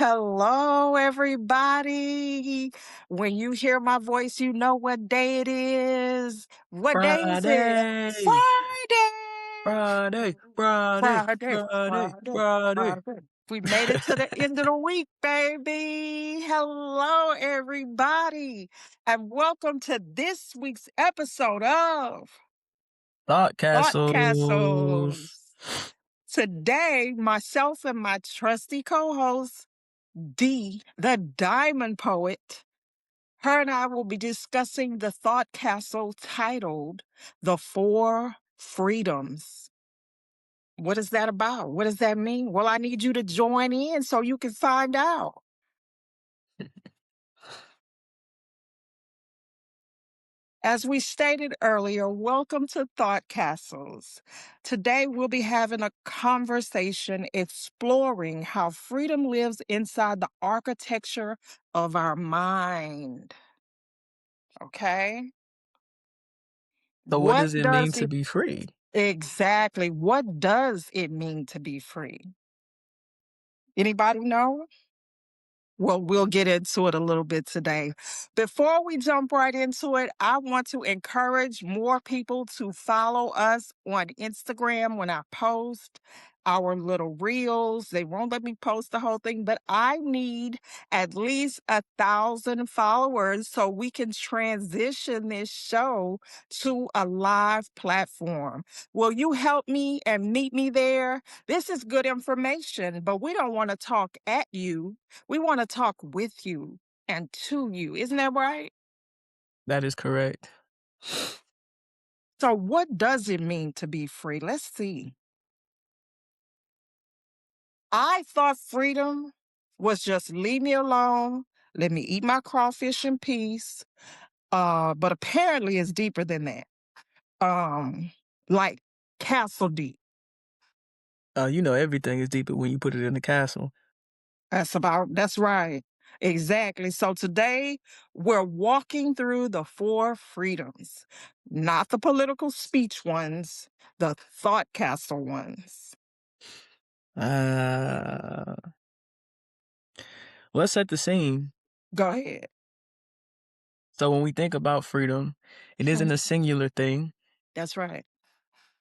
Hello, everybody. When you hear my voice, you know what day it is. What day is it? Friday, Friday. Friday, Friday, Friday, Friday, Friday, Friday. Friday. We made it to the end of the week, baby. Hello, everybody, and welcome to this week's episode of Thought Thought Castles. Castles. Today, myself and my trusty co-host, the Diamond Poet, her and I will be discussing the Thought Castle titled The Four Freedoms. What is that about? What does that mean? Well, I need you to join in so you can find out. As we stated earlier, welcome to Thought Castles. Today, we'll be having a conversation exploring how freedom lives inside the architecture of our mind. Okay? So what What does it mean does to it be free? exactly? What does it mean to be free? Anybody know? Well, we'll get into it a little bit today. Before we jump right into it, I want to encourage more people to follow us on Instagram when I post our little reels. They won't let me post the whole thing, but I need at least 1,000 followers so we can transition this show to a live platform. Will you help me and meet me there? This is good information, but we don't want to talk at you. We want to talk with you and to you. Isn't that right? That is correct. So, what does it mean to be free? Let's see. I thought freedom was just leave me alone, let me eat my crawfish in peace. But apparently it's deeper than that. Like castle deep. Everything is deeper when you put it in the castle. That's right. Exactly. So today we're walking through the four freedoms, not the political speech ones, the thought castle ones. Uh, let's set the scene. Go ahead. So when we think about freedom, it isn't a singular thing. That's right.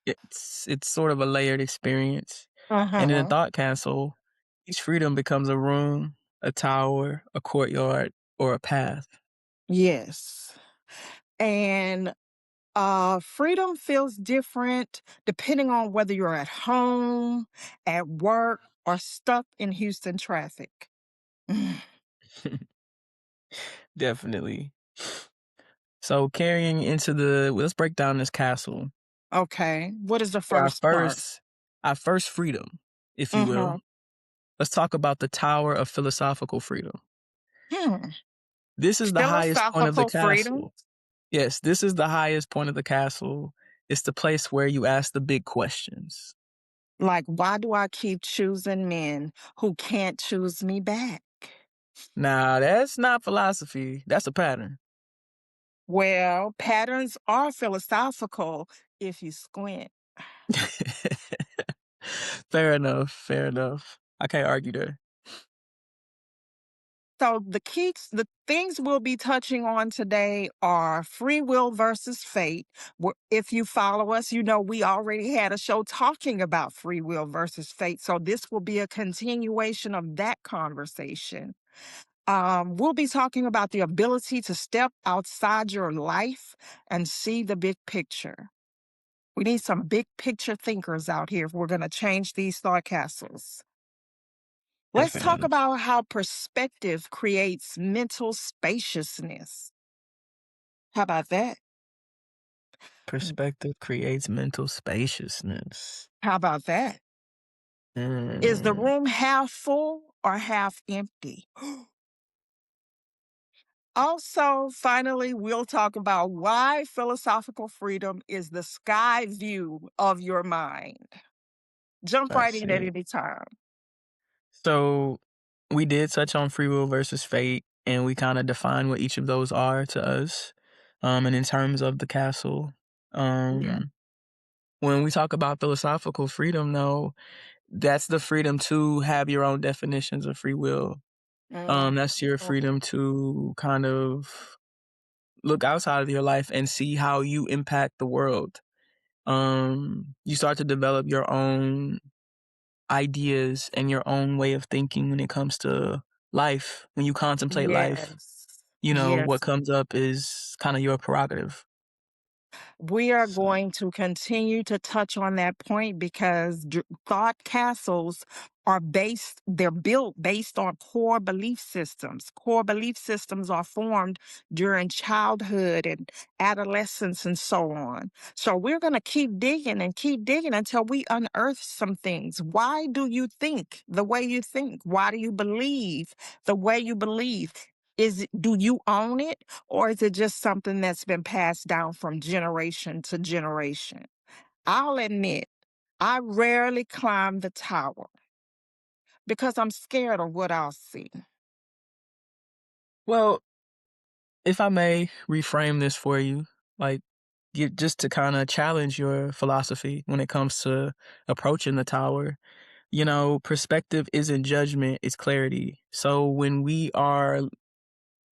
It's sort of a layered experience. And in a Uh-huh. thought castle, each freedom becomes a room, a tower, a courtyard, or a path. Yes. And freedom feels different depending on whether you're at home, at work, or stuck in Houston traffic. Definitely. So carrying into let's break down this castle. Okay. What is the For first part? our first freedom, if you Uh-huh. will. Let's talk about the Tower of Philosophical Freedom. Hmm. This is the highest point of the Philosophical freedom? castle. Yes, this is the highest point of the castle. It's the place where you ask the big questions. Like, why do I keep choosing men who can't choose me back? Now, that's not philosophy. That's a pattern. Well, patterns are philosophical if you squint. Fair enough. Fair enough. I can't argue there. So the things we'll be touching on today are free will versus fate. If you follow us, you know we already had a show talking about free will versus fate. So this will be a continuation of that conversation. We'll be talking about the ability to step outside your life and see the big picture. We need some big picture thinkers out here if we're going to change these thought castles. Let's talk Definitely. about how perspective creates mental spaciousness. How about that? Perspective creates mental spaciousness. How about that? Is the Mm, room half full or half empty? Also, finally, we'll talk about why philosophical freedom is the sky view of your mind. Jump I right in at see. any time. So we did touch on free will versus fate, and we kind of define what each of those are to us. And in terms of the castle, Yeah. um, when we talk about philosophical freedom, though, that's the freedom to have your own definitions of free will. Mm. That's your freedom to kind of look outside of your life and see how you impact the world. You start to develop your own ideas and your own way of thinking when it comes to life. When you contemplate life, Yes. what Yes. comes up is kind of your prerogative. We are So, going to continue to touch on that point because thought castles they're built based on core belief systems. Core belief systems are formed during childhood and adolescence and so on. So we're going to keep digging until we unearth some things. Why do you think the way you think? Why do you believe the way you believe? Do you own it? Or is it just something that's been passed down from generation to generation? I'll admit, I rarely climb the tower because I'm scared of what I'll see. well, if I may reframe this for you, like just to kind of challenge your philosophy when it comes to approaching the tower, perspective isn't judgment, it's clarity. So when we are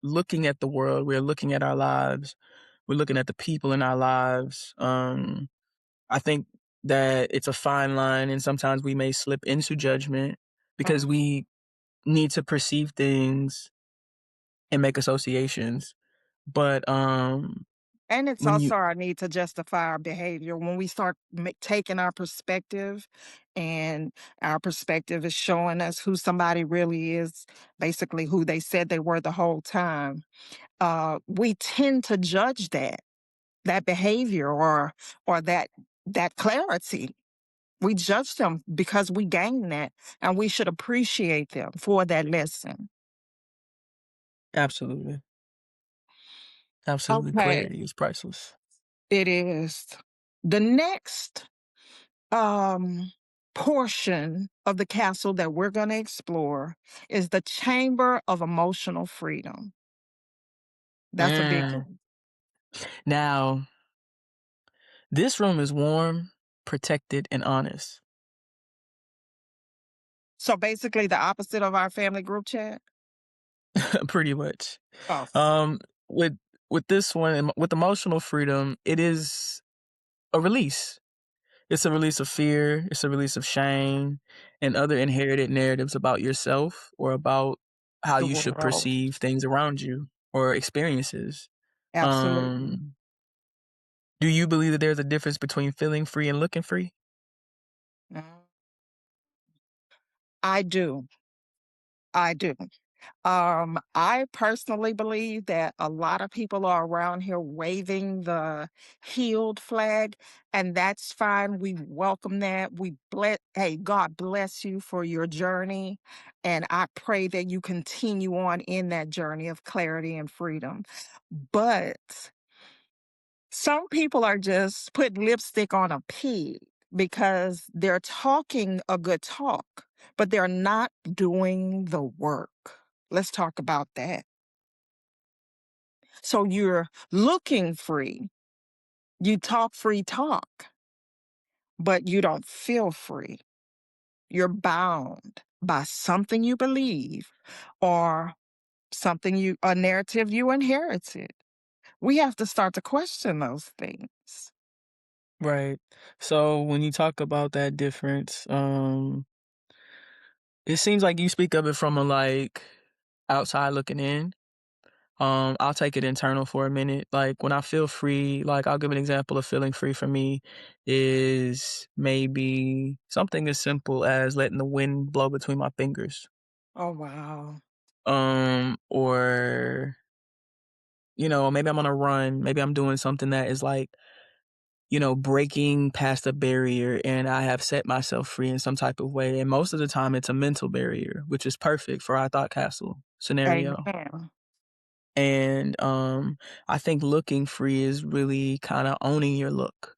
looking at the world, we're looking at our lives, we're looking at the people in our lives. I think that it's a fine line, and sometimes we may slip into judgment because Mhm. we need to perceive things and make associations. But And it's when you also our need to justify our behavior when we start taking our perspective, and our perspective is showing us who somebody really is, basically who they said they were the whole time. We tend to judge that behavior or that clarity. We judge them because we gain that, and we should appreciate them for that lesson. absolutely, absolutely, Okay, clarity is priceless. it is. The next um portion of the castle that we're going to explore is the chamber of emotional freedom. That's a big Mm. one. Now, this room is warm, protected, and honest. So basically the opposite of our family group chat. Pretty much. Oh, Um, with with this one, with emotional freedom, it is a release. It's a release of fear. It's a release of shame and other inherited narratives about yourself or about how the you should world. perceive things around you or experiences. Absolutely. Um, do you believe that there's a difference between feeling free and looking free? Mm. I do. I do. I personally believe that a lot of people are around here waving the healed flag, and that's fine. We welcome that. Hey, God bless you for your journey. And I pray that you continue on in that journey of clarity and freedom. But some people are just putting lipstick on a pig because they're talking a good talk, but they're not doing the work. Let's talk about that. So you're looking free, you talk free talk, but you don't feel free. You're bound by something you believe or a narrative you inherited. We have to start to question those things. Right. So when you talk about that difference, it seems like you speak of it from a like outside looking in. I'll take it internal for a minute. Like when I feel free, like I'll give an example of feeling free for me is maybe something as simple as letting the wind blow between my fingers. Oh, wow. Or maybe I'm on a run, maybe I'm doing something that is like, breaking past a barrier and I have set myself free in some type of way. And most of the time it's a mental barrier, which is perfect for our thought castle scenario. Amen. And I think looking free is really kind of owning your look.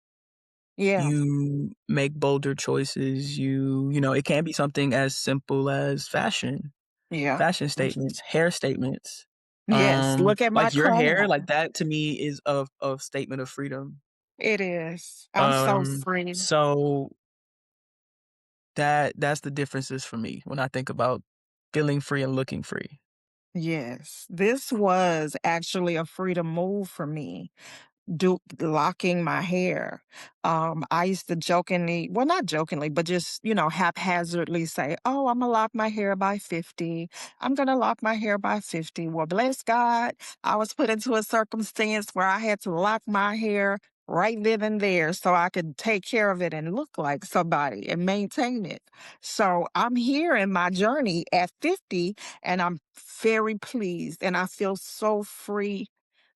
Yeah. You make bolder choices. It can be something as simple as Yeah. fashion statements, hair statements. Yes. Look at my Like your hair, crown. like that to me is a statement of freedom. It is. I'm so free. So that's the differences for me when I think about feeling free and looking free. Yes, this was actually a freedom move for me. Do locking my hair. I used to jokingly, well, not jokingly, but just, haphazardly say, "Oh, Imma lock my hair by 50. I'm gonna lock my hair by 50." Well, bless God, I was put into a circumstance where I had to lock my hair right then and there so I could take care of it and look like somebody and maintain it. So I'm here in my journey at 50, and I'm very pleased, and I feel so free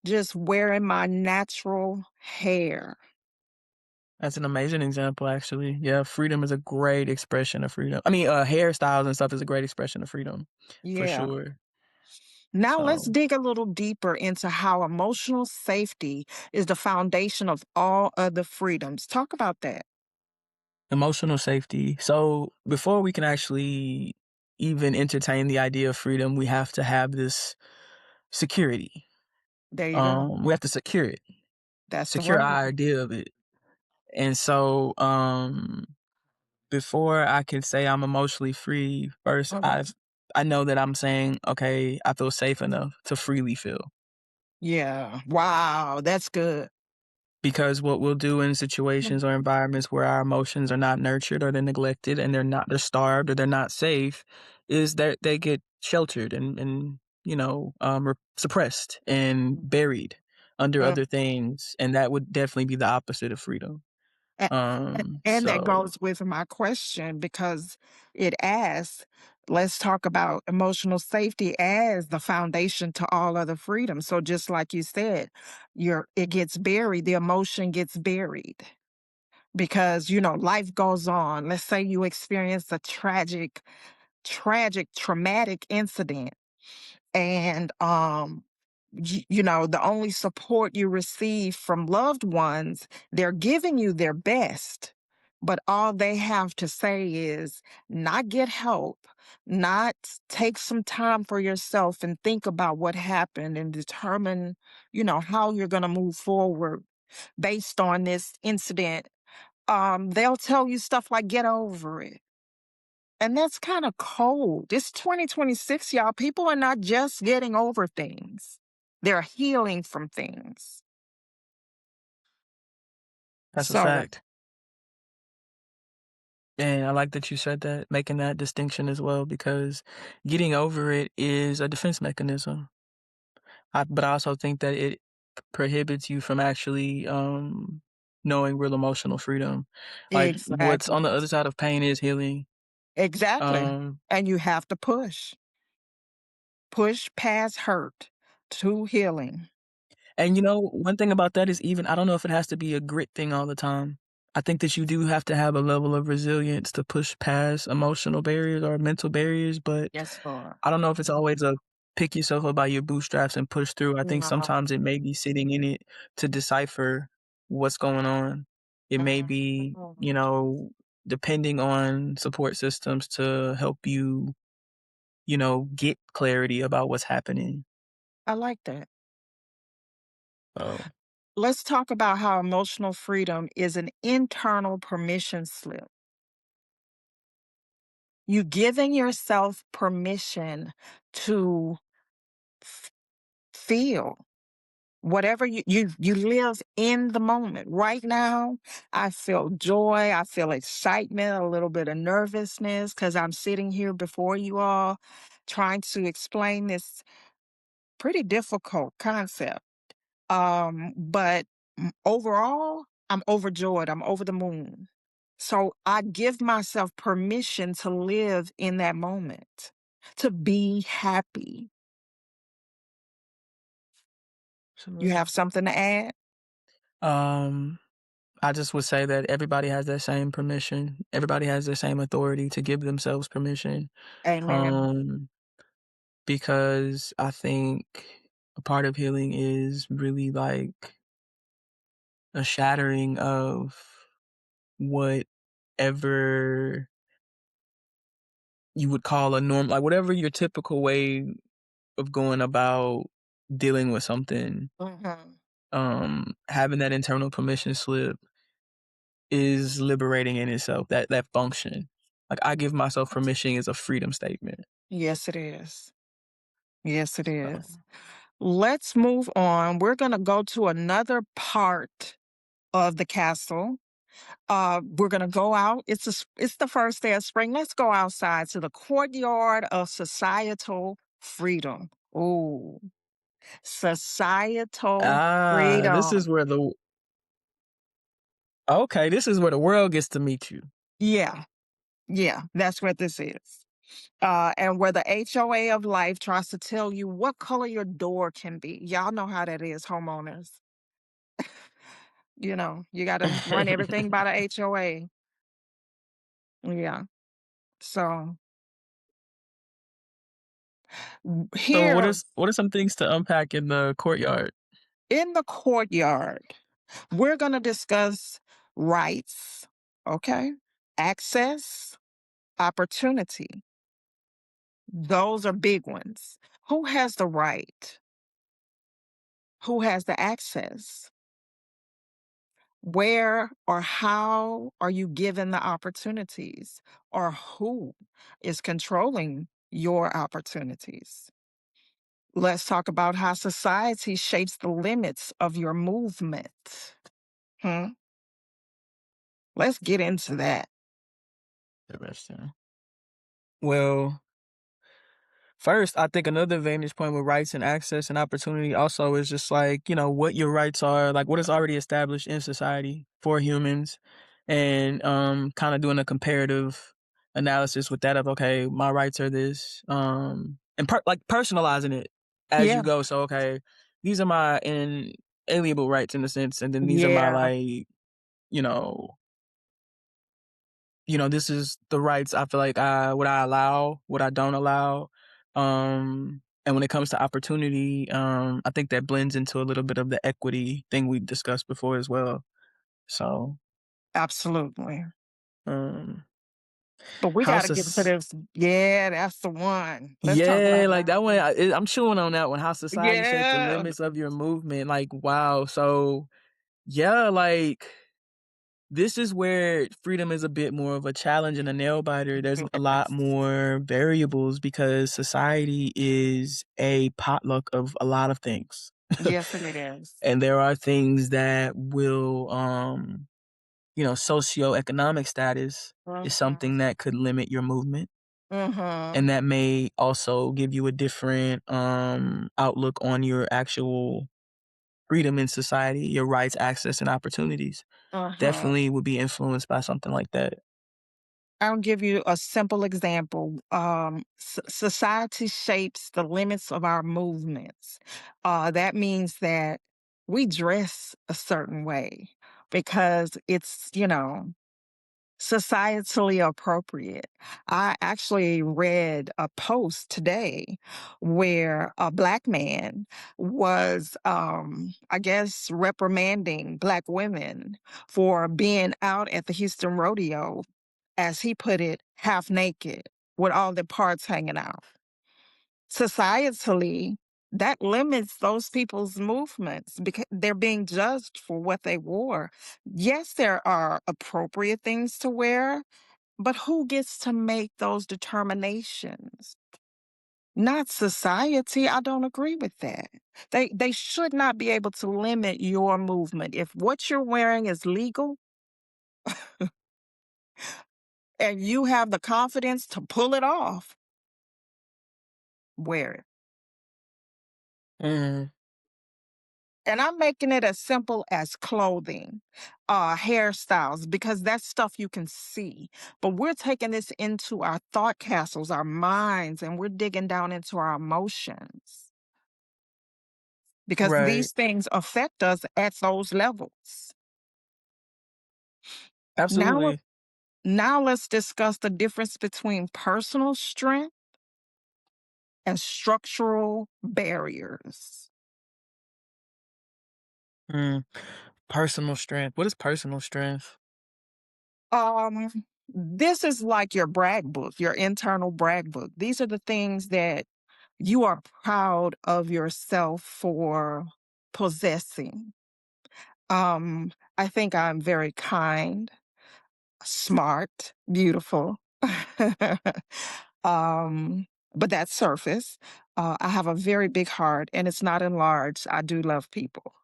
just wearing my natural hair. That's an amazing example, actually. Yeah, freedom is a great expression of freedom. I mean, hairstyles and stuff is a great expression of freedom, for Yeah. sure. Now let's So, dig a little deeper into how emotional safety is the foundation of all other freedoms. Talk about that. emotional safety. So, before we can actually even entertain the idea of freedom, we have to have this security. There you go. We have to secure it, That's the secure word. our idea of it. And so, before I can say I'm emotionally free, first Mhm. I know that I'm saying, okay, I feel safe enough to freely feel. Yeah. Wow. That's good. Because what we'll do in situations or environments where our emotions are not nurtured or they're neglected and they're starved or they're not safe is that they get sheltered and suppressed and buried under Mhm. other things, and that would definitely be the opposite of freedom. A- and that So goes with my question because it asks, let's talk about emotional safety as the foundation to all other freedoms. So just like you said, it gets buried, the emotion gets buried because life goes on. Let's say you experience a traumatic incident, and the only support you receive from loved ones, they're giving you their best, but all they have to say is not get help, not take some time for yourself and think about what happened and determine how you're going to move forward based on this incident. They'll tell you stuff like get over it, and that's kind of cold. It's 2026, y'all. People are not just getting over things, they're healing from things. that's a So, fact. And I like that you said that, making that distinction as well, because getting over it is a defense mechanism. But I also think that it prohibits you from actually knowing real emotional freedom. Like what's exactly. on the other side of pain is healing. Exactly. Um, And you have to push past hurt to healing. and one thing about that is, even I don't know if it has to be a grit thing all the time. I think that you do have to have a level of resilience to push past emotional barriers or mental barriers, but Yes, Lord. I don't know if it's always a pick yourself up by your bootstraps and push through. I think No. sometimes it may be sitting in it to decipher what's going on. It may be, Mhm. depending on support systems to help you, get clarity about what's happening. I like that. So, Let's talk about how emotional freedom is an internal permission slip. You giving yourself permission to f- feel whatever you live in the moment. Right now, I feel joy, I feel excitement, a little bit of nervousness because I'm sitting here before you all trying to explain this pretty difficult concept. But overall, I'm overjoyed, I'm over the moon. So I give myself permission to live in that moment, to be happy. You absolutely. have something to add? Um, I just would say that everybody has that same permission. Everybody has the same authority to give themselves permission. Amen. Um, because I think a part of healing is really like a shattering of whatever you would call a norm, like whatever your typical way of going about dealing with something. Mhm. Having that internal permission slip is liberating in itself. That function, like I give myself permission, is a freedom statement. Yes, it is. Yes, it is. So Let's move on. We're going to go to another part of the castle. We're going to go out. It's the first day of spring. Let's go outside to the courtyard of societal freedom. Oh, societal this is freedom. where the okay, this is where the world gets to meet you. Yeah, yeah, that's what this is. And where the HOA of life tries to tell you what color your door can be. Y'all know how that is, homeowners. You got to run everything by the HOA. Yeah. So So here what are some things to unpack in the courtyard? in the courtyard, we're going to discuss rights, okay? Access, opportunity. Those are big ones. Who has the right? Who has the access? Where or how are you given the opportunities? Or who is controlling your opportunities? Let's talk about how society shapes the limits of your movement. Hmm? Let's get into that. Interesting. Well, first, I think another vantage point with rights and access and opportunity also is just like, what your rights are, like what is already established in society for humans and kind of doing a comparative analysis with that of okay, my rights are this and like personalizing it as you Yeah. go. So okay, these are my inalienable rights in a sense and then these are my Yeah. like, you know, this is the rights I feel like what I allow, what I don't allow. And when it comes to opportunity, I think that blends into a little bit of the equity thing we discussed before as well. So, Absolutely. um, But we how got to get to soc- this. Yeah, that's the one. Let's talk yeah, about like that. that one, I'm chewing on that one. How society shapes the Yeah. limits of your movement. Like, wow. So, yeah, like this is where freedom is a bit more of a challenge and a nail biter. There's a lot Yes. more variables because society is a potluck of a lot of things. Yes, it is. And there are things that will, socioeconomic status is Mm-hmm. something that could limit your movement. Mm-hmm. And that may also give you a different outlook on your actual freedom in society, your rights, access, and opportunities. Uh-huh. Definitely would be influenced by something like that. I'll give you a simple example. Society shapes the limits of our movements. That means that we dress a certain way because it's, societally appropriate. I actually read a post today where a black man was, I guess, reprimanding black women for being out at the Houston rodeo, as he put it, half naked with all the parts hanging out. Societally, that limits those people's movements because they're being judged for what they wore. Yes, there are appropriate things to wear, but who gets to make those determinations? Not society. I don't agree with that. They should not be able to limit your movement. If what you're wearing is legal and you have the confidence to pull it off, wear it. Mm, And I'm making it as simple as clothing, hairstyles, because that's stuff you can see. But we're taking this into our thought castles, our minds, and we're digging down into our emotions because right. these things affect us at those levels. Now, Absolutely. now let's discuss the difference between personal strength and structural barriers. Mm. Personal strength. What is personal strength? Um, this is like your brag book, your internal brag book. These are the things that you are proud of yourself for possessing. I think I'm very kind, smart, beautiful. um, but that's surface. I have a very big heart, and it's not enlarged. I do love people.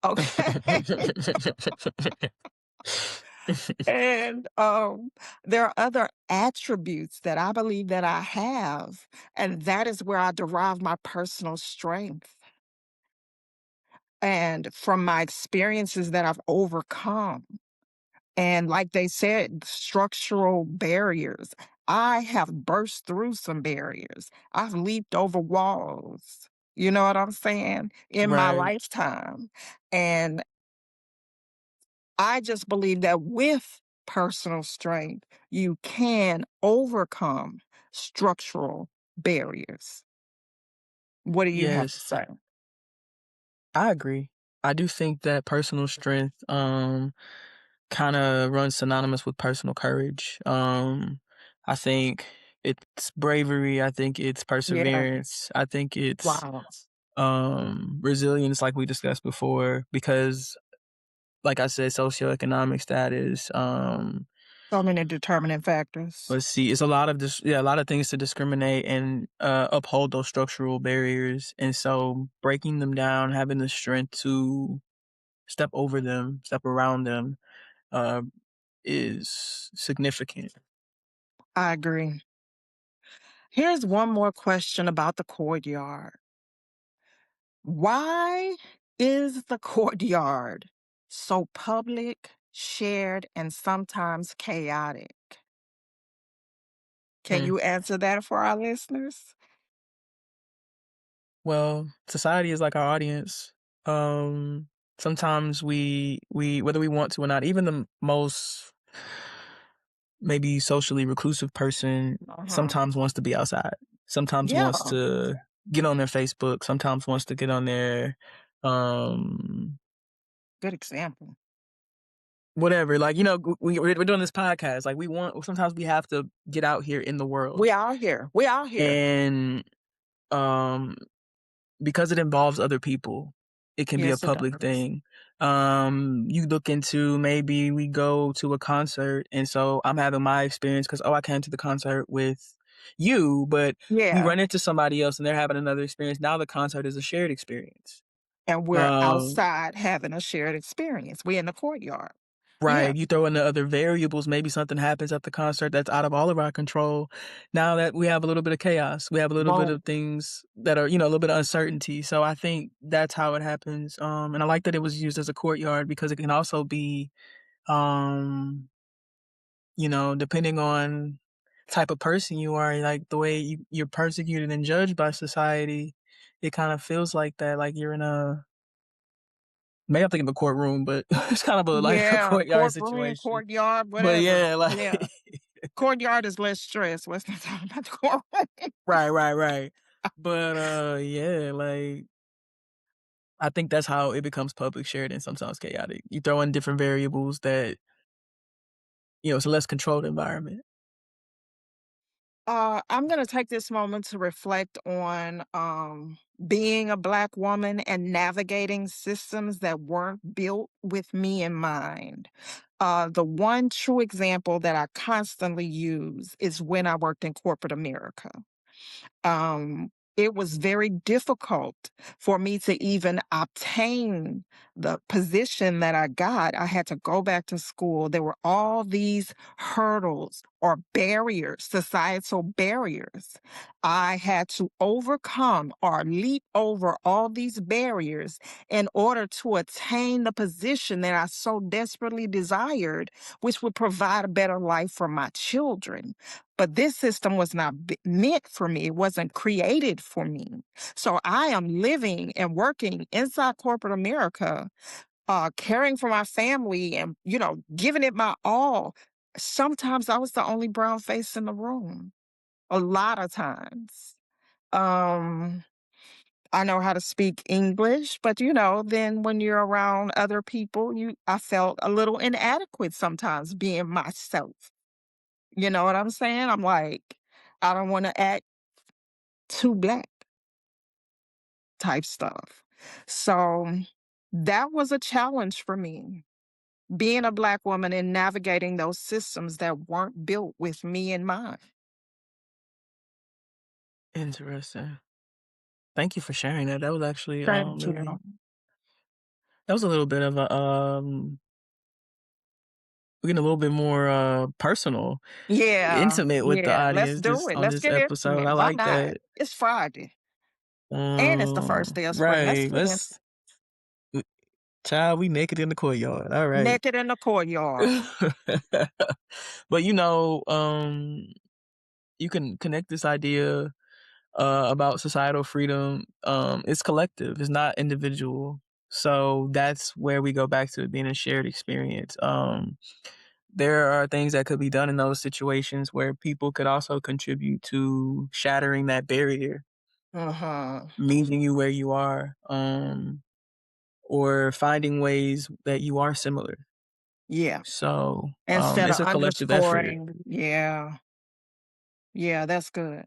Okay. And there are other attributes that I believe that I have, and that is where I derive my personal strength. And from my experiences that I've overcome, and like they said, structural barriers. I have burst through some barriers. I've leaped over walls. You know what I'm saying? In my Right. lifetime. And I just believe that with personal strength, you can overcome structural barriers. What do you have to Yes, say? I agree. I do think that personal strength, kinda runs synonymous with personal courage. I think it's bravery, I think it's Yeah. perseverance, I think it's, Wow. resilience like we discussed before because, like I said, socioeconomic status, So many determining factors. let's see, it's a lot of this yeah, a lot of things to discriminate and, uphold those structural barriers, and so breaking them down, having the strength to step over them, step around them, uh, is significant. I agree. Here's one more question about the courtyard. Why is the courtyard so public, shared, and sometimes chaotic? Can Hmm. you answer that for our listeners? Well, society is like our audience. Um, Sometimes we whether we want to or not, even the most maybe socially reclusive person Uh-huh. sometimes wants to be outside. Sometimes Yeah, wants to get on their Facebook, sometimes wants to get on their um good example. whatever. Like, we're doing this podcast. Like we want sometimes we have to get out here in the world. We are here. We are here. And um because it involves other people, it can be a Yes, it public does. thing. You look into maybe we go to a concert, and so I'm having my experience because oh, I came to the concert with you, but we Yeah, run into somebody else and they're having another experience. Now the concert is a shared experience. and we're Um, outside having a shared experience. We in the courtyard. Yeah, right. You throw in the other variables, maybe something happens at the concert that's out of all of our control. Now that we have a little bit of chaos, we have a little bit boom. of things that are, a little bit of uncertainty. So I think that's how it happens. And I like that it was used as a courtyard because it can also be, um, depending on type of person you are, like the way you're persecuted and judged by society, it kind of feels like that, like you're in a maybe I'm thinking of a courtroom, but it's kind of a like a Yeah, courtyard courtroom, situation. courtyard, But whatever. yeah, like Yeah, courtyard is less stress. Let's not talk about the courtroom. right, right, right. But yeah, like I think that's how it becomes public shared and sometimes chaotic. You throw in different variables that, it's a less controlled environment. I'm going to take this moment to reflect on being a Black woman and navigating systems that weren't built with me in mind. The one true example that I constantly use is when I worked in corporate America. It was very difficult for me to even obtain the position that I got. I had to go back to school. There were all these hurdles or barriers, societal barriers. I had to overcome or leap over all these barriers in order to attain the position that I so desperately desired, which would provide a better life for my children. But this system was not meant for me. It wasn't created for me. So I am living and working inside corporate America, caring for my family and, giving it my all. Sometimes I was the only brown face in the room, a lot of times. Um, I know how to speak English, but then when you're around other people, I felt a little inadequate sometimes being myself. You know what I'm saying? I'm like, I don't want to act too Black type stuff. So that was a challenge for me, being a Black woman and navigating those systems that weren't built with me in mind. Interesting. Thank you for sharing that. That was actually, Thank really you. that was a little bit of a, we're getting a little bit more, personal, Yeah, intimate with the yeah, let's audience do this it. on Let's this get episode. intimate. I Why like not? that. It's Friday, and it's the first day of spring. Let's Right. get intimate. W child, we naked in the courtyard. All right. Naked in the courtyard. But, you can connect this idea, about societal freedom. It's collective, it's not individual. So that's where we go back to it being a shared experience. There are things that could be done in those situations where people could also contribute to shattering that barrier, Uh-huh. meeting you where you are, or finding ways that you are similar. Yeah. So, Instead it's of a collective effort. underscoring. Yeah. Yeah, that's good.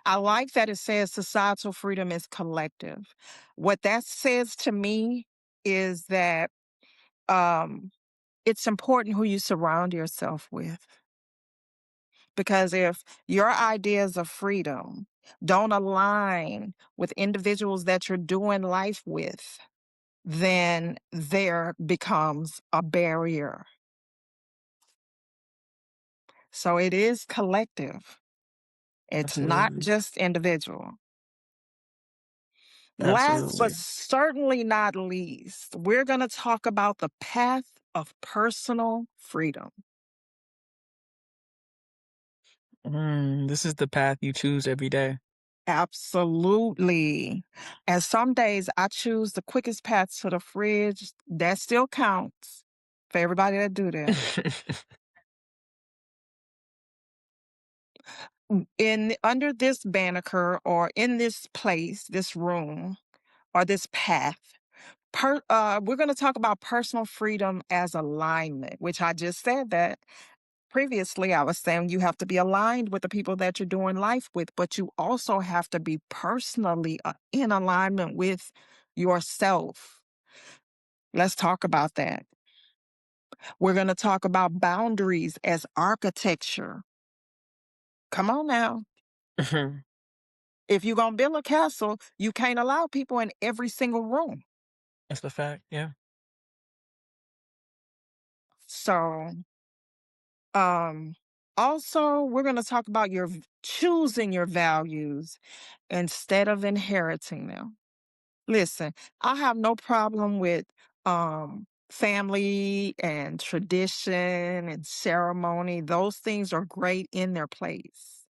I like that it says societal freedom is collective. What that says to me is that um it's important who you surround yourself with. Because if your ideas of freedom don't align with individuals that you're doing life with, then there becomes a barrier. So it is collective. It's not Absolutely. just individual. Last but Absolutely. certainly not least, we're going to talk about the path of personal freedom. This is the path you choose every day. Absolutely. And some days I choose the quickest path to the fridge. That still counts for everybody that do that. In under this banneker or in this place, this room, or this path, we're going to talk about personal freedom as alignment, which I just said that previously. I was saying you have to be aligned with the people that you're doing life with, but you also have to be personally in alignment with yourself. Let's talk about that. We're going to talk about boundaries as architecture. Come on now. If you're going to build a castle, you can't allow people in every single room. That's the fact, yeah. So, um, also, we're going to talk about choosing your values instead of inheriting them. Listen, I have no problem with family and tradition and ceremony. Those things are great in their place.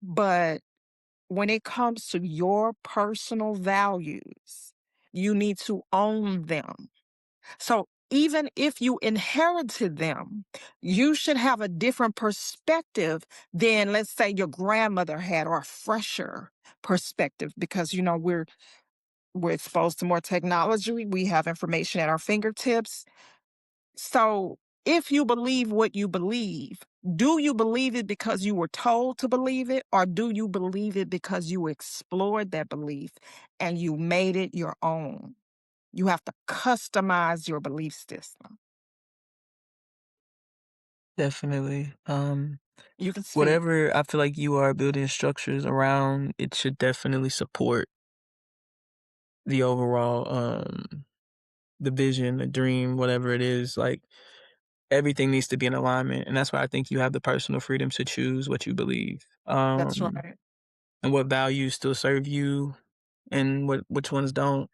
But when it comes to your personal values, you need to own them. So even if you inherited them, you should have a different perspective than, let's say, your grandmother had, or a fresher perspective, because we're exposed to more technology. We have information at our fingertips. So if you believe what you believe, do you believe it because you were told to believe it, or do you believe it because you explored that belief and you made it your own? You have to customize your belief system. Definitely. You can speak. Whatever I feel like you are building structures around, it should definitely support the overall, the vision, the dream, whatever it is. Like, everything needs to be in alignment, and that's why I think you have the personal freedom to choose what you believe, That's right. and what values still serve you and which ones don't.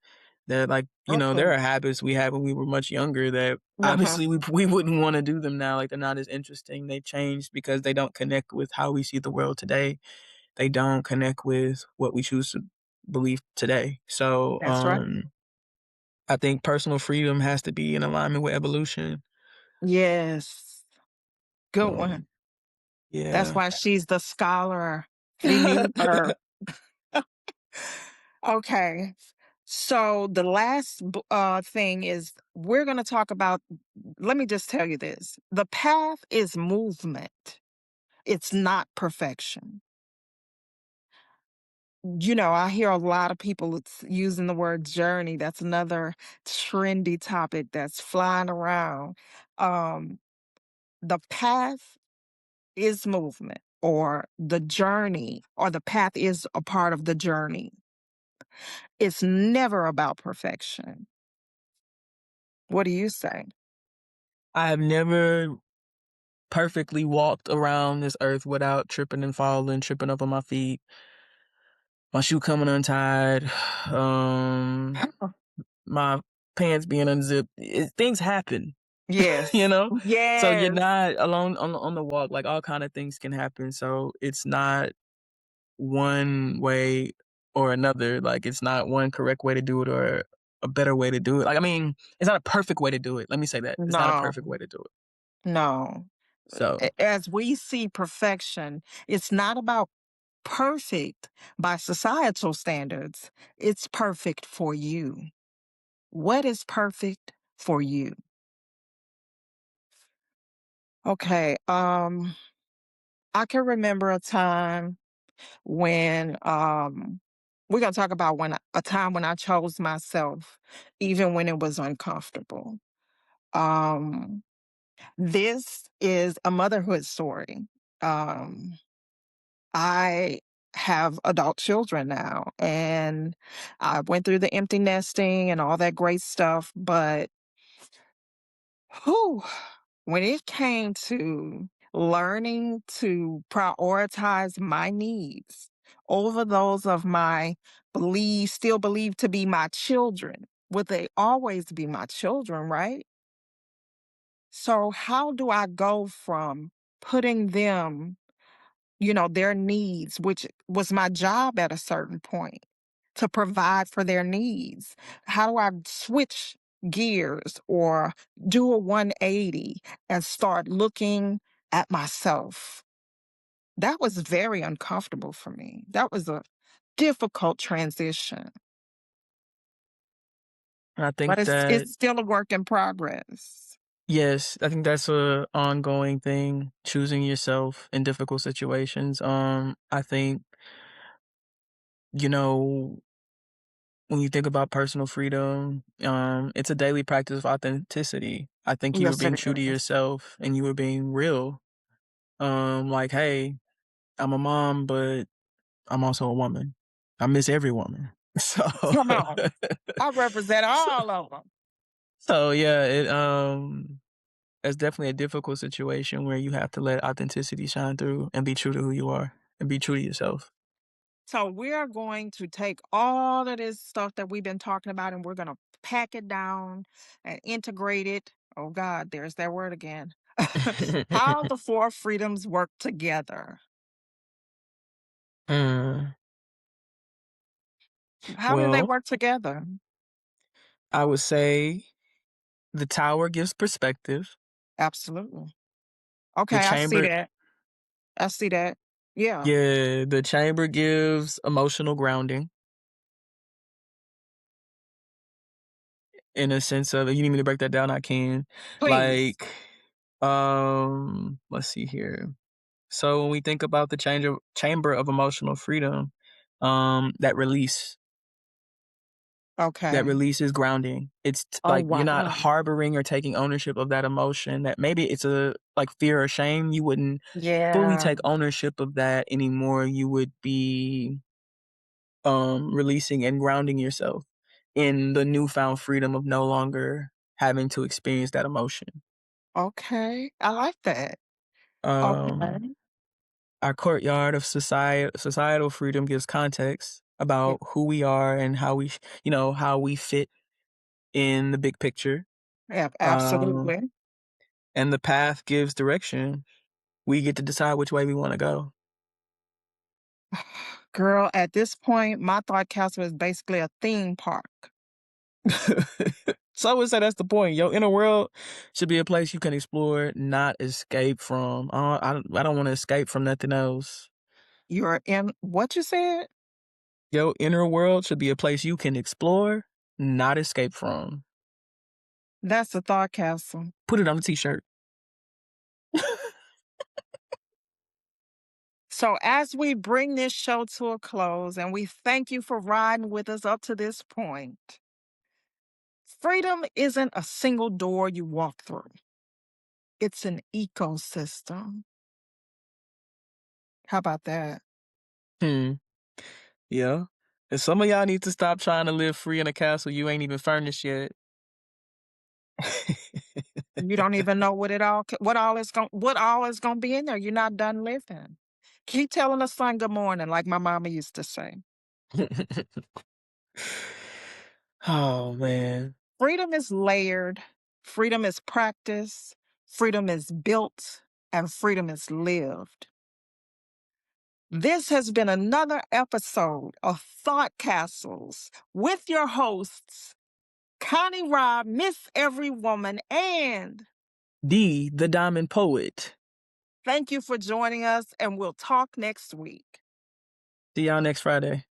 That, like, there Okay. are habits we had when we were much younger that Uh-huh. obviously we wouldn't wanna do them now. Like, they're not as interesting. They changed because they don't connect with how we see the world today. They don't connect with what we choose to believe today. So, That's right. I think personal freedom has to be in alignment with evolution. Yes. Good So, one. That's yeah. why she's the scholar. We need her. Okay. So the last thing is we're going to talk about, let me just tell you this. The path is movement. It's not perfection. I hear a lot of people using the word journey. That's another trendy topic that's flying around. Um, the path is movement. or the journey or the path is a part of the journey. It's never about perfection. What do you say? I have never perfectly walked around this earth without tripping and falling, tripping up on my feet, my shoe coming untied, my pants being unzipped. Things happen, you Yes. know? So you're Yes. not alone on the walk. Like, all kind of things can happen. So it's not one way or another. Like, it's not one correct way to do it or a better way to do it. Like, I mean, it's not a perfect way to do it. Let me say that. It's not a No, perfect way to do it. no. So, As we see perfection, it's not about perfect by societal standards. It's perfect for you. What is perfect for you? Okay, I can remember a time when we're gonna talk about a time when I chose myself, even when it was uncomfortable. Um, this is a motherhood story. Um, I have adult children now, and I went through the empty nesting and all that great stuff, but whew, when it came to learning to prioritize my needs over those of my still believed to be my children, would they always be my children, right? So, how do I go from putting them, their needs, which was my job at a certain point, to provide for their needs? How do I switch gears or do a 180 and start looking at myself? That was very uncomfortable for me. That was a difficult transition, I but think it's that it's still a work in progress. yes, I think that's a ongoing thing, choosing yourself in difficult situations. I think, you know, when you think about personal freedom, it's a daily practice of authenticity. I think you were Yes, it being true to is. yourself and you were being real. Like, hey, I'm a mom, but I'm also a woman. I miss every woman. So, Come on. I represent so, all of them. so yeah, it's definitely a difficult situation where you have to let authenticity shine through and be true to who you are and be true to yourself. So we are going to take all of this stuff that we've been talking about and we're going to pack it down and integrate it. Oh God, there's that word again. How the four freedoms work together. Mm, How do they well, work together? I would say the tower gives perspective. Absolutely. The Okay, I see chamber, that. I see that. Yeah, yeah, the chamber gives emotional grounding in a sense of, if you need me to break that down, I can. please. Like, let's see here. So when we think about the chamber of emotional freedom, that Okay. release is grounding. It's Oh, like you're not wow. harboring or taking ownership of that emotion that maybe it's a like fear or shame. You wouldn't fully Yeah. take ownership of that anymore. You would be releasing and grounding yourself in the newfound freedom of no longer having to experience that emotion. Okay. I like that. Um Okay. our courtyard of societal freedom gives context Yeah, about who we are and how how we fit in the big picture. Um, absolutely. and the path gives direction. We get to decide which way we want to go. Girl, at this point, my thought castle is basically a theme park. So I would say that's the point. Your inner world should be a place you can explore, not escape from. I don't want to escape from nothing else. You're in what you said? Your inner world should be a place you can explore, not escape from. That's the thought castle. Put it on a t-shirt. So, as we bring this show to a close, and we thank you for riding with us up to this point, freedom isn't a single door you walk through, it's an ecosystem. How about that? Hmm. Yeah. And some of y'all need to stop trying to live free in a castle you ain't even furnished yet. You don't even know what all is gonna be in there. You're not done living. Keep telling the sun good morning, like my mama used to say. Oh, man. Freedom is layered, freedom is practiced, freedom is built, and freedom is lived. This has been another episode of Thought Castles with your hosts, Connie Robb, Miss Every Woman, and The Diamond Poet. thank you for joining us, and we'll talk next week. See y'all next Friday.